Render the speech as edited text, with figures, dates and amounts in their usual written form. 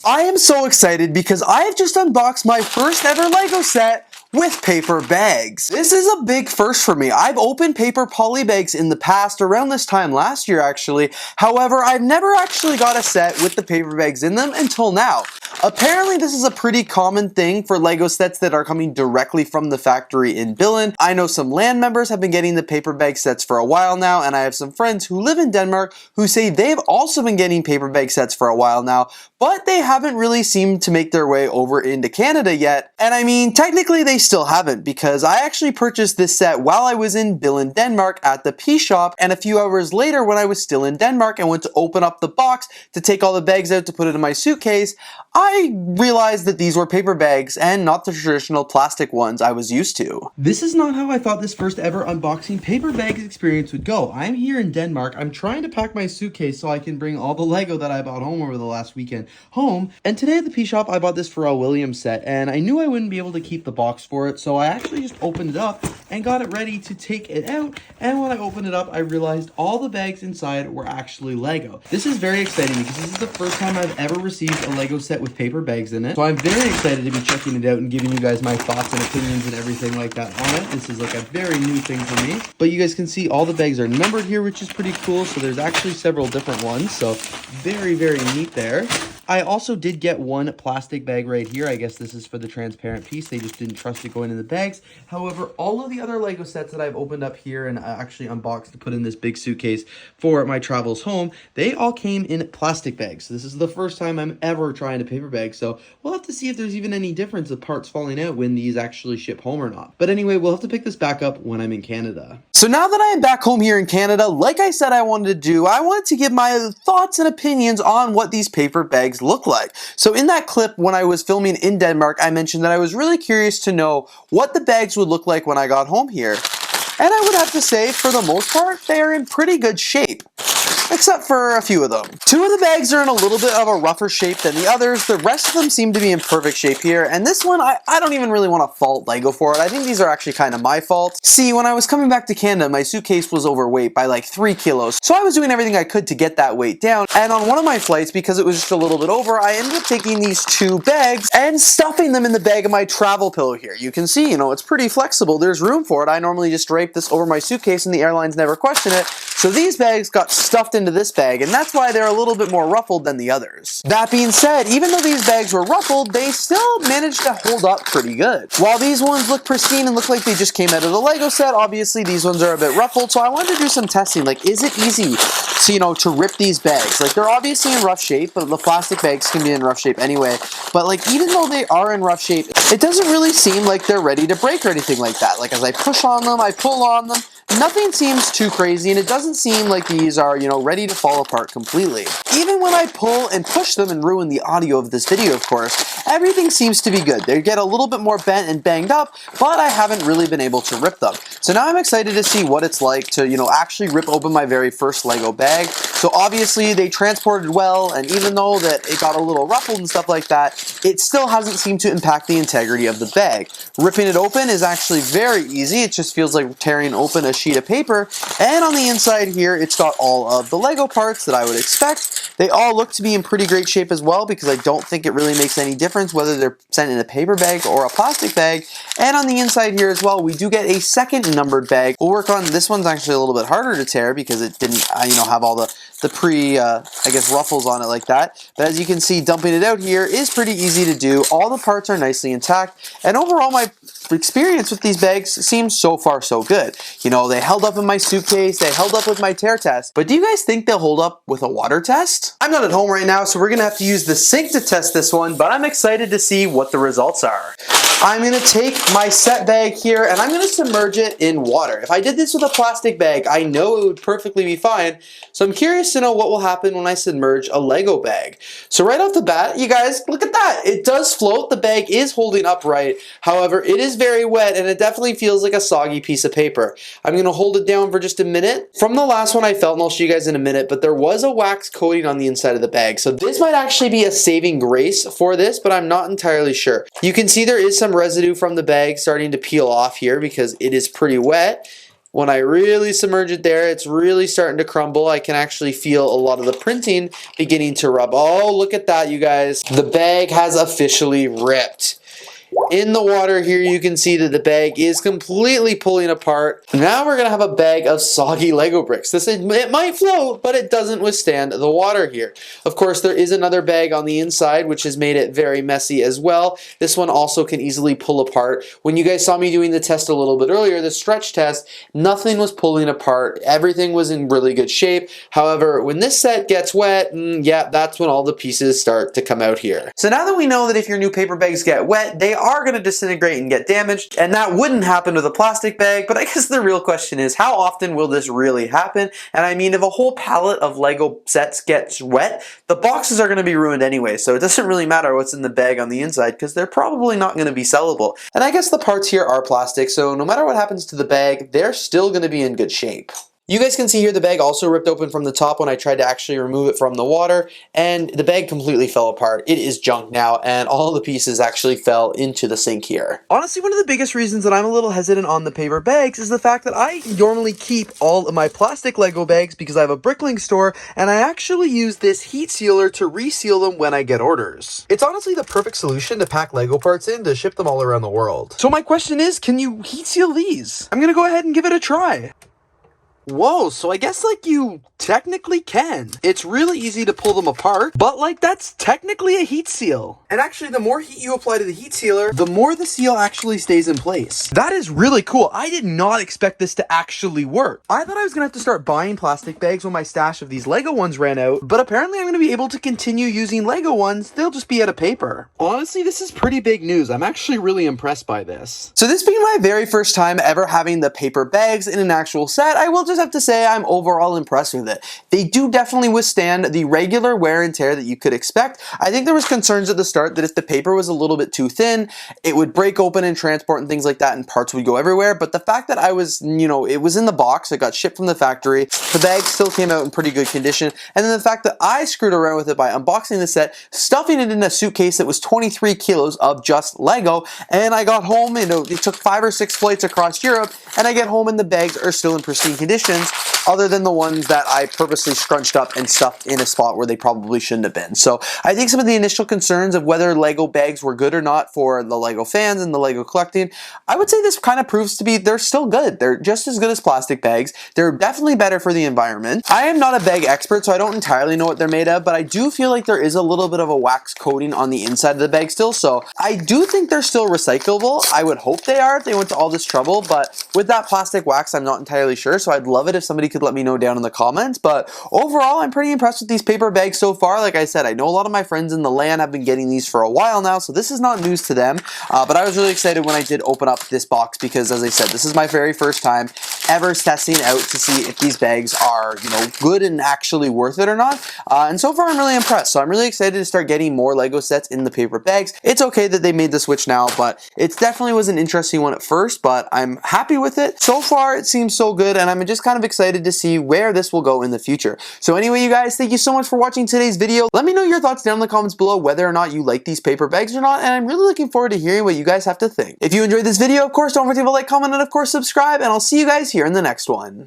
I am so excited because I have just unboxed my first ever Lego set with paper bags. This is a big first for me. I've opened paper poly bags in the past, around this time last year actually. However, I've never actually got a set with the paper bags in them until now. Apparently this is a pretty common thing for Lego sets that are coming directly from the factory in Billund. I know some LAN members have been getting the paper bag sets for a while now, and I have some friends who live in Denmark who say they've also been getting paper bag sets for a while now, but they haven't really seemed to make their way over into Canada yet. And I mean, technically they still haven't, because I actually purchased this set while I was in Billund, Denmark at the P shop, and a few hours later when I was still in Denmark and went to open up the box to take all the bags out to put it in my suitcase, I realized that these were paper bags and not the traditional plastic ones I was used to. This is not how I thought this first ever unboxing paper bags experience would go. I'm here in Denmark. I'm trying to pack my suitcase so I can bring all the Lego that I bought home over the last weekend home. And today at the P shop, I bought this Pharrell Williams set, and I knew I wouldn't be able to keep the box for it, so I actually just opened it up and got it ready to take it out. And when I opened it up, I realized all the bags inside were actually Lego. This is very exciting because this is the first time I've ever received a Lego set with paper bags in it. So I'm very excited to be checking it out and giving you guys my thoughts and opinions and everything like that on it. This is like a very new thing for me. But you guys can see all the bags are numbered here, which is pretty cool. So there's actually several different ones. So very, very neat there. I also did get one plastic bag right here. I guess this is for the transparent piece. They just didn't trust it going in the bags. However, all of the other Lego sets that I've opened up here and actually unboxed to put in this big suitcase for my travels home, they all came in plastic bags. So this is the first time I'm ever trying a paper bag. So we'll have to see if there's even any difference of parts falling out when these actually ship home or not. But anyway, we'll have to pick this back up when I'm in Canada. So now that I am back home here in Canada, like I said I wanted to do, I wanted to give my thoughts and opinions on what these paper bags look like. So in that clip when I was filming in Denmark, I mentioned that I was really curious to know what the bags would look like when I got home here. And I would have to say, for the most part, they are in pretty good shape. Except for a few of them. Two of the bags are in a little bit of a rougher shape than the others. The rest of them seem to be in perfect shape here. And this one, I don't even really want to fault Lego for it. I think these are actually kind of my fault. See, when I was coming back to Canada, my suitcase was overweight by like 3 kilos. So I was doing everything I could to get that weight down. And on one of my flights, because it was just a little bit over, I ended up taking these two bags and stuffing them in the bag of my travel pillow here. You can see, it's pretty flexible. There's room for it. I normally just drape this over my suitcase and the airlines never question it. So these bags got stuffed into this bag, and that's why they're a little bit more ruffled than the others. That being said, even though these bags were ruffled, they still managed to hold up pretty good. While these ones look pristine and look like they just came out of the Lego set, obviously these ones are a bit ruffled, so I wanted to do some testing. Like, is it easy to, to rip these bags? Like, they're obviously in rough shape, but the plastic bags can be in rough shape anyway. But like, even though they are in rough shape, it doesn't really seem like they're ready to break or anything like that. Like, as I push on them, I pull on them, nothing seems too crazy, and it doesn't seem like these are, ready to fall apart completely. Even when I pull and push them and ruin the audio of this video, of course, everything seems to be good. They get a little bit more bent and banged up, but I haven't really been able to rip them. So now I'm excited to see what it's like to, actually rip open my very first Lego bag. So obviously they transported well, and even though that it got a little ruffled and stuff like that, it still hasn't seemed to impact the integrity of the bag. Ripping it open is actually very easy. It just feels like tearing open a sheet of paper, and on the inside here, it's got all of the Lego parts that I would expect. They all look to be in pretty great shape as well, because I don't think it really makes any difference whether they're sent in a paper bag or a plastic bag. And on the inside here as well, we do get a second numbered bag. We'll work on, this one's actually a little bit harder to tear because it didn't, have all the ruffles on it like that. But as you can see, dumping it out here is pretty easy to do. All the parts are nicely intact, and overall my experience with these bags seems so far so good. They held up in my suitcase, they held up with my tear test, but do you guys think they'll hold up with a water test? I'm not at home right now, so we're gonna have to use the sink to test this one, but I'm excited to see what the results are. I'm gonna take my set bag here and I'm gonna submerge it in water. If I did this with a plastic bag, I know it would perfectly be fine. So I'm curious to know what will happen when I submerge a Lego bag. So right off the bat, you guys, look at that. It does float. The bag is holding upright. However, it is very wet and it definitely feels like a soggy piece of paper. I'm gonna hold it down for just a minute. From the last one I felt, and I'll show you guys in a minute, but there was a wax coating on the inside of the bag. So this might actually be a saving grace for this, but I'm not entirely sure. You can see there is some residue from the bag starting to peel off here because it is pretty wet. When I really submerge it there, it's really starting to crumble. I can actually feel a lot of the printing beginning to rub. Oh, look at that, you guys. The bag has officially ripped. In the water here, you can see that the bag is completely pulling apart. Now we're going to have a bag of soggy Lego bricks. It might float, but it doesn't withstand the water here. Of course, there is another bag on the inside, which has made it very messy as well. This one also can easily pull apart. When you guys saw me doing the test a little bit earlier, the stretch test, nothing was pulling apart. Everything was in really good shape. However, when this set gets wet, yeah, that's when all the pieces start to come out here. So now that we know that if your new paper bags get wet, they are going to disintegrate and get damaged, and that wouldn't happen with a plastic bag, but I guess the real question is, how often will this really happen? And I mean, if a whole pallet of Lego sets gets wet, the boxes are going to be ruined anyway, so it doesn't really matter what's in the bag on the inside, because they're probably not going to be sellable. And I guess the parts here are plastic, so no matter what happens to the bag, they're still going to be in good shape. You guys can see here the bag also ripped open from the top when I tried to actually remove it from the water, and the bag completely fell apart. It is junk now, and all the pieces actually fell into the sink here. Honestly, one of the biggest reasons that I'm a little hesitant on the paper bags is the fact that I normally keep all of my plastic Lego bags because I have a brickling store, and I actually use this heat sealer to reseal them when I get orders. It's honestly the perfect solution to pack Lego parts in to ship them all around the world. So my question is, can you heat seal these? I'm gonna go ahead and give it a try. Whoa, so I guess like you technically can. It's really easy to pull them apart, but like that's technically a heat seal. And actually the more heat you apply to the heat sealer, the more the seal actually stays in place. That is really cool. I did not expect this to actually work. I thought I was gonna have to start buying plastic bags when my stash of these Lego ones ran out, but apparently I'm gonna be able to continue using Lego ones. They'll just be out of paper. Honestly, this is pretty big news. I'm actually really impressed by this. So this being my very first time ever having the paper bags in an actual set, I will just have to say I'm overall impressed with it. They do definitely withstand the regular wear and tear that you could expect. I think there was concerns at the start that if the paper was a little bit too thin, it would break open in transport and things like that and parts would go everywhere. But the fact that it was in the box, it got shipped from the factory, the bag still came out in pretty good condition, and then the fact that I screwed around with it by unboxing the set, stuffing it in a suitcase that was 23 kilos of just Lego, and I got home, it took 5 or 6 flights across Europe, and I get home and the bags are still in pristine conditions, other than the ones that I purposely scrunched up and stuffed in a spot where they probably shouldn't have been. So I think some of the initial concerns of whether Lego bags were good or not for the Lego fans and the Lego collecting, I would say this kind of proves to be they're still good. They're just as good as plastic bags. They're definitely better for the environment. I am not a bag expert, so I don't entirely know what they're made of, but I do feel like there is a little bit of a wax coating on the inside of the bag still, so I do think they're still recyclable. I would hope they are if they went to all this trouble, but with that plastic wax, I'm not entirely sure, so I'd love it if somebody could let me know down in the comments. But overall, I'm pretty impressed with these paper bags so far. Like I said, I know a lot of my friends in the LAN have been getting these for a while now, so this is not news to them, but I was really excited when I did open up this box because, as I said, this is my very first time ever testing out to see if these bags are, good and actually worth it or not, and so far I'm really impressed. So I'm really excited to start getting more Lego sets in the paper bags. It's okay that they made the switch now, but it definitely was an interesting one at first, but I'm happy with it. So far, it seems so good, and I'm just kind of excited to see where this will go in the future. So anyway, you guys, thank you so much for watching today's video. Let me know your thoughts down in the comments below whether or not you like these paper bags or not, and I'm really looking forward to hearing what you guys have to think. If you enjoyed this video, of course, don't forget to leave a like, comment, and of course, subscribe, and I'll see you guys here in the next one.